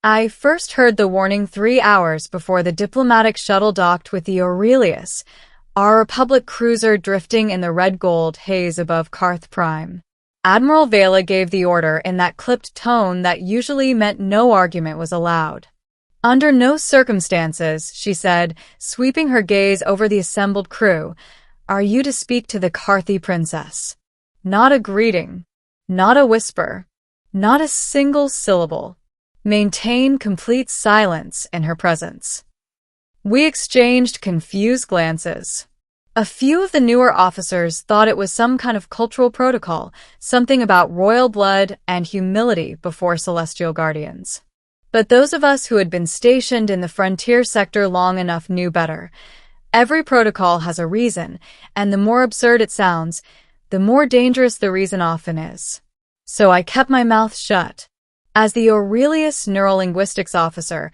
I first heard the warning 3 hours before the diplomatic shuttle docked with the Aurelius, our Republic cruiser drifting in the red-gold haze above Karth Prime. Admiral Vela gave the order in that clipped tone that usually meant no argument was allowed. "Under no circumstances," she said, sweeping her gaze over the assembled crew, "are you to speak to the Karthi princess. Not a greeting, not a whisper, not a single syllable. Maintain complete silence in her presence." We exchanged confused glances. A few of the newer officers thought it was some kind of cultural protocol, something about royal blood and humility before celestial guardians. But those of us who had been stationed in the frontier sector long enough knew better. Every protocol has a reason, and the more absurd it sounds, the more dangerous the reason often is. So I kept my mouth shut. As the Aurelius neurolinguistics officer,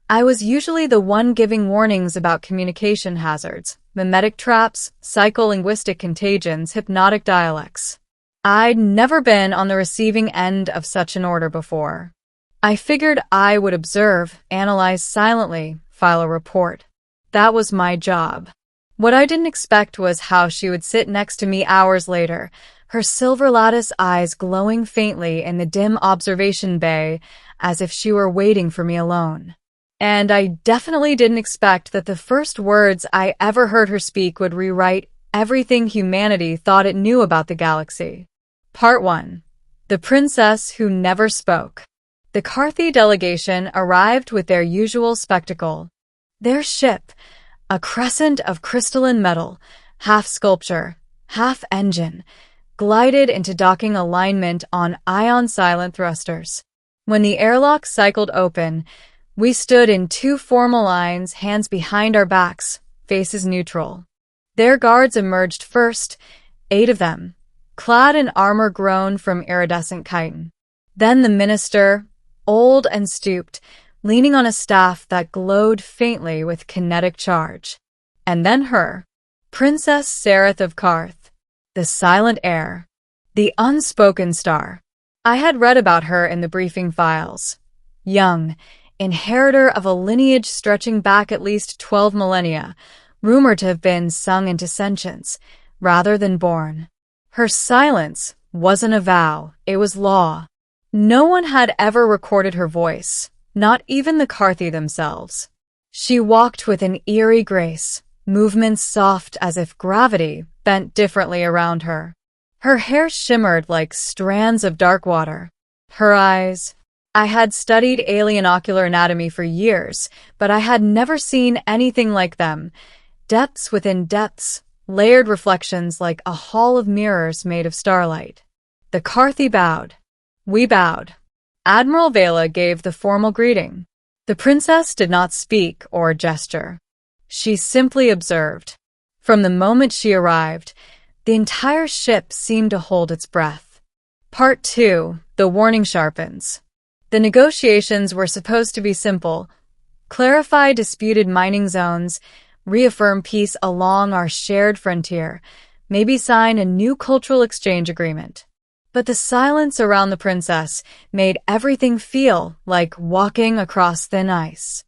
I was usually the one giving warnings about communication hazards, mimetic traps, psycholinguistic contagions, hypnotic dialects. I'd never been on the receiving end of such an order before. I figured I would observe, analyze silently, file a report. That was my job. What I didn't expect was how she would sit next to me hours later, her silver lattice eyes glowing faintly in the dim observation bay, as if she were waiting for me alone. And I definitely didn't expect that the first words I ever heard her speak would rewrite everything humanity thought it knew about the galaxy. Part 1. The Princess Who Never Spoke. The Karthi delegation arrived with their usual spectacle. Their ship, a crescent of crystalline metal, half sculpture, half engine, glided into docking alignment on ion-silent thrusters. When the airlock cycled open, we stood in two formal lines, hands behind our backs, faces neutral. Their guards emerged first, 8 of them, clad in armor grown from iridescent chitin. Then the minister, old and stooped, leaning on a staff that glowed faintly with kinetic charge. And then her, Princess Sareth of Karth, the silent heir, the unspoken star. I had read about her in the briefing files. Young, inheritor of a lineage stretching back at least 12 millennia, rumored to have been sung into sentience, rather than born. Her silence wasn't a vow, it was law. No one had ever recorded her voice, not even the Karthi themselves. She walked with an eerie grace, movements soft as if gravity bent differently around her. Her hair shimmered like strands of dark water. Her eyes... I had studied alien ocular anatomy for years, but I had never seen anything like them. Depths within depths, layered reflections like a hall of mirrors made of starlight. The Karthi bowed. We bowed. Admiral Vela gave the formal greeting. The princess did not speak or gesture. She simply observed. From the moment she arrived, the entire ship seemed to hold its breath. Part 2. The warning sharpens. The negotiations were supposed to be simple. Clarify disputed mining zones, reaffirm peace along our shared frontier, maybe sign a new cultural exchange agreement. But the silence around the princess made everything feel like walking across thin ice.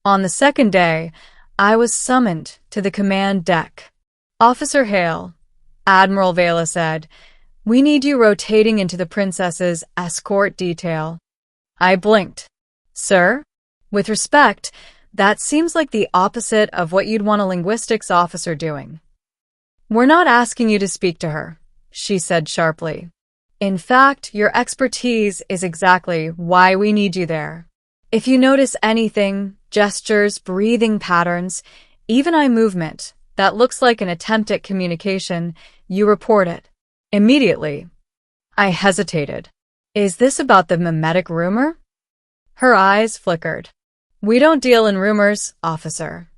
On the second day, I was summoned to the command deck. "Officer Hale," Admiral Vela said, "we need you rotating into the princess's escort detail." I blinked. "Sir? With respect, that seems like the opposite of what you'd want a linguistics officer doing." "We're not asking you to speak to her," she said sharply. "In fact, your expertise is exactly why we need you there. If you notice anything, gestures, breathing patterns, even eye movement, that looks like an attempt at communication, you report it. Immediately." I hesitated. "Is this about the mimetic rumor?" Her eyes flickered. "We don't deal in rumors, officer."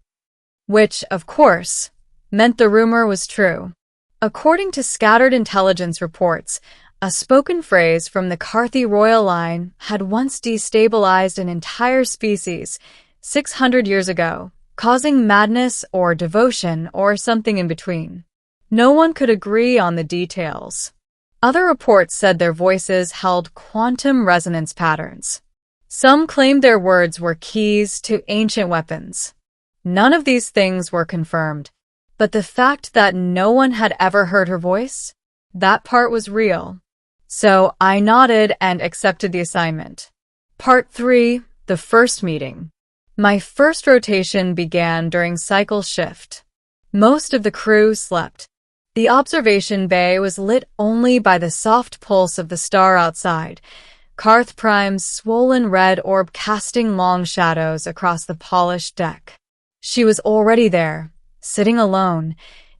Which, of course, meant the rumor was true. According to scattered intelligence reports, a spoken phrase from the Karthi royal line had once destabilized an entire species 600 years ago, causing madness or devotion or something in between. No one could agree on the details. Other reports said their voices held quantum resonance patterns. Some claimed their words were keys to ancient weapons. None of these things were confirmed, but the fact that no one had ever heard her voice, that part was real. So I nodded and accepted the assignment. Part 3, the first meeting. My first rotation began during cycle shift. Most of the crew slept. The observation bay was lit only by the soft pulse of the star outside, Carth Prime's swollen red orb casting long shadows across the polished deck. She was already there, sitting alone,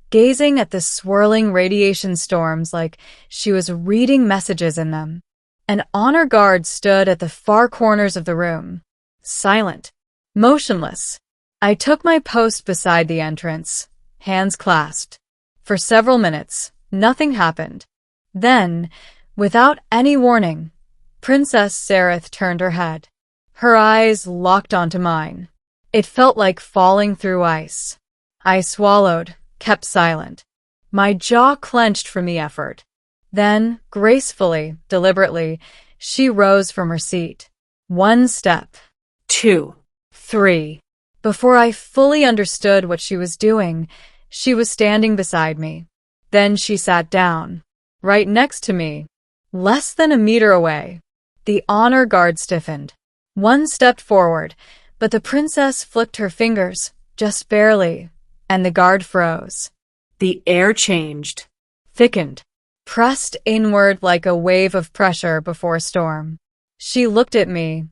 gazing at the swirling radiation storms like she was reading messages in them. An honor guard stood at the far corners of the room, silent, motionless. I took my post beside the entrance, hands clasped. For several minutes, nothing happened. Then, without any warning, Princess Sareth turned her head. Her eyes locked onto mine. It felt like falling through ice. I swallowed, kept silent. My jaw clenched from the effort. Then, gracefully, deliberately, she rose from her seat. 1 step. 2. 3. Before I fully understood what she was doing, she was standing beside me. Then she sat down, right next to me, less than a meter away. The honor guard stiffened. 1 stepped forward, but the princess flicked her fingers, just barely, and the guard froze. The air changed, thickened, pressed inward like a wave of pressure before a storm. She looked at me,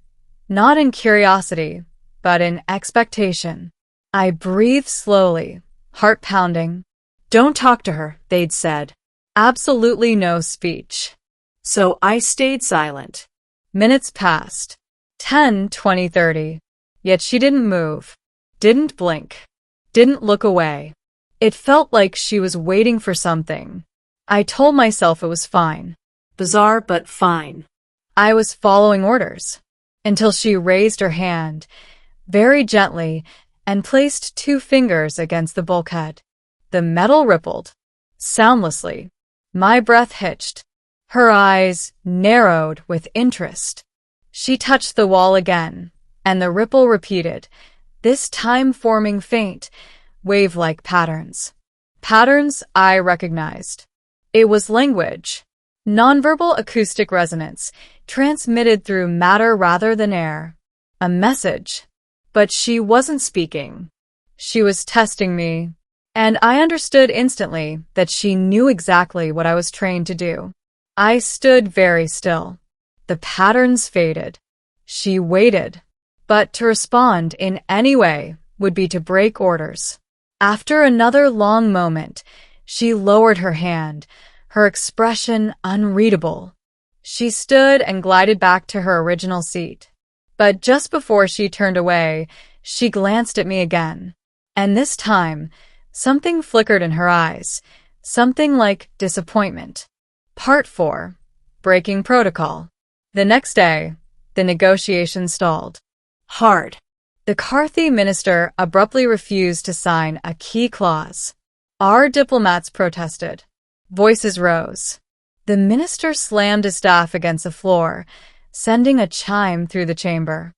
not in curiosity, but in expectation. I breathed slowly, heart pounding. Don't talk to her, they'd said. Absolutely no speech. So I stayed silent. Minutes passed. 10, 20, 30. Yet she didn't move, didn't blink, didn't look away. It felt like she was waiting for something. I told myself it was fine. Bizarre, but fine. I was following orders. Until she raised her hand, very gently, and placed 2 fingers against the bulkhead. The metal rippled, soundlessly. My breath hitched. Her eyes narrowed with interest. She touched the wall again, and the ripple repeated, this time forming faint, wave-like patterns. Patterns I recognized. It was language. Nonverbal acoustic resonance, transmitted through matter rather than air. A message. But she wasn't speaking. She was testing me, and I understood instantly that she knew exactly what I was trained to do. I stood very still. The patterns faded. She waited, but to respond in any way would be to break orders. After another long moment, she lowered her hand, her expression unreadable. She stood and glided back to her original seat. But just before she turned away, she glanced at me again. And this time, something flickered in her eyes, something like disappointment. Part 4. Breaking protocol. The next day, the negotiations stalled. Hard. The Carthy minister abruptly refused to sign a key clause. Our diplomats protested. Voices rose. The minister slammed his staff against the floor, sending a chime through the chamber.